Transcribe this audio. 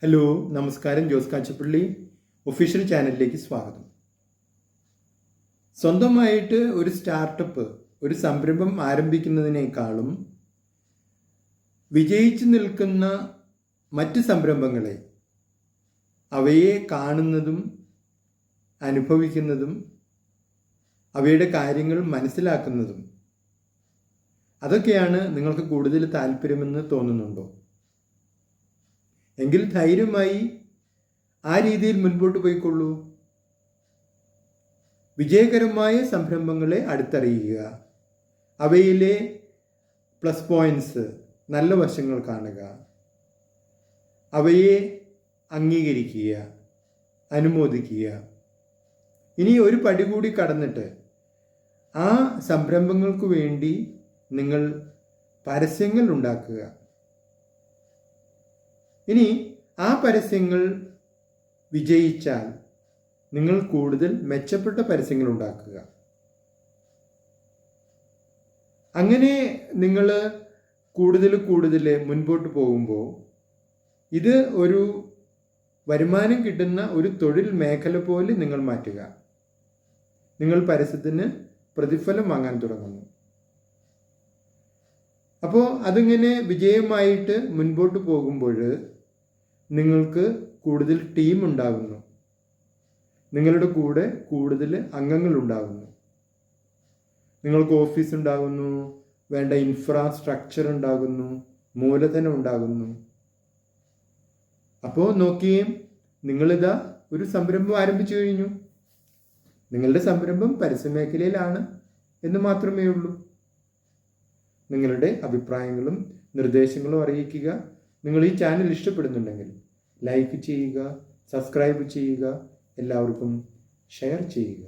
Hello, നമസ്കാരം. Jose Kachappilly official ചാനലിലേക്ക് സ്വാഗതം. സ്വന്തമായിട്ട് ഒരു സ്റ്റാർട്ടപ്പ്, ഒരു സംരംഭം ആരംഭിക്കുന്നതിനേക്കാളും വിജയിച്ചു നിൽക്കുന്ന മറ്റ് സംരംഭങ്ങളെ, അവയെ കാണുന്നതും അനുഭവിക്കുന്നതും അവയുടെ കാര്യങ്ങൾ മനസ്സിലാക്കുന്നതും അതൊക്കെയാണ് നിങ്ങൾക്ക് കൂടുതൽ താല്പര്യമെന്ന് തോന്നുന്നുണ്ടോ? എങ്കിൽ ധൈര്യമായി ആ രീതിയിൽ മുൻപോട്ട് പോയിക്കൊള്ളൂ. വിജയകരമായ സംരംഭങ്ങളെ അടുത്തറിയുക, അവയിലെ പ്ലസ് പോയിന്റ്സ്, നല്ല വശങ്ങൾ കാണുക, അവയെ അംഗീകരിക്കുക, അനുമോദിക്കുക. ഇനി ഒരു പടി കൂടി കടന്നിട്ട് ആ സംരംഭങ്ങൾക്ക് വേണ്ടി നിങ്ങൾ പരസ്യങ്ങൾ ഉണ്ടാക്കുക. ഇനി ആ പരസ്യങ്ങൾ വിജയിച്ചാൽ നിങ്ങൾ കൂടുതൽ മെച്ചപ്പെട്ട പരസ്യങ്ങൾ ഉണ്ടാക്കുക. അങ്ങനെ നിങ്ങൾ കൂടുതൽ മുൻപോട്ട് പോകുമ്പോൾ ഇത് ഒരു വരുമാനം കിട്ടുന്ന ഒരു തൊഴിൽ മേഖല പോലെ നിങ്ങൾ മാറ്റുക. നിങ്ങൾ പരസ്യത്തിന് പ്രതിഫലം വാങ്ങാൻ തുടങ്ങുന്നു. അപ്പോൾ അതിങ്ങനെ വിജയമായിട്ട് മുൻപോട്ട് പോകുമ്പോൾ നിങ്ങൾക്ക് കൂടുതൽ ടീം ഉണ്ടാകുന്നു, നിങ്ങളുടെ കൂടെ കൂടുതൽ അംഗങ്ങൾ ഉണ്ടാകുന്നു, നിങ്ങൾക്ക് ഓഫീസ് ഉണ്ടാകുന്നു, വേണ്ട ഇൻഫ്രാസ്ട്രക്ചർ ഉണ്ടാകുന്നു, മൂലധനം ഉണ്ടാകുന്നു. അപ്പോൾ നോക്കിയേ, നിങ്ങളിതാ ഒരു സംരംഭം ആരംഭിച്ചു കഴിഞ്ഞു. നിങ്ങളുടെ സംരംഭം പരസ്യമേഖലയിലാണ് എന്ന് മാത്രമേ ഉള്ളൂ. നിങ്ങളുടെ അഭിപ്രായങ്ങളും നിർദ്ദേശങ്ങളും അറിയിക്കുക. നിങ്ങൾ ഈ ചാനൽ ഇഷ്ടപ്പെടുന്നുണ്ടെങ്കിൽ ലൈക്ക് ചെയ്യുക, സബ്സ്ക്രൈബ് ചെയ്യുക, എല്ലാവർക്കും ഷെയർ ചെയ്യുക.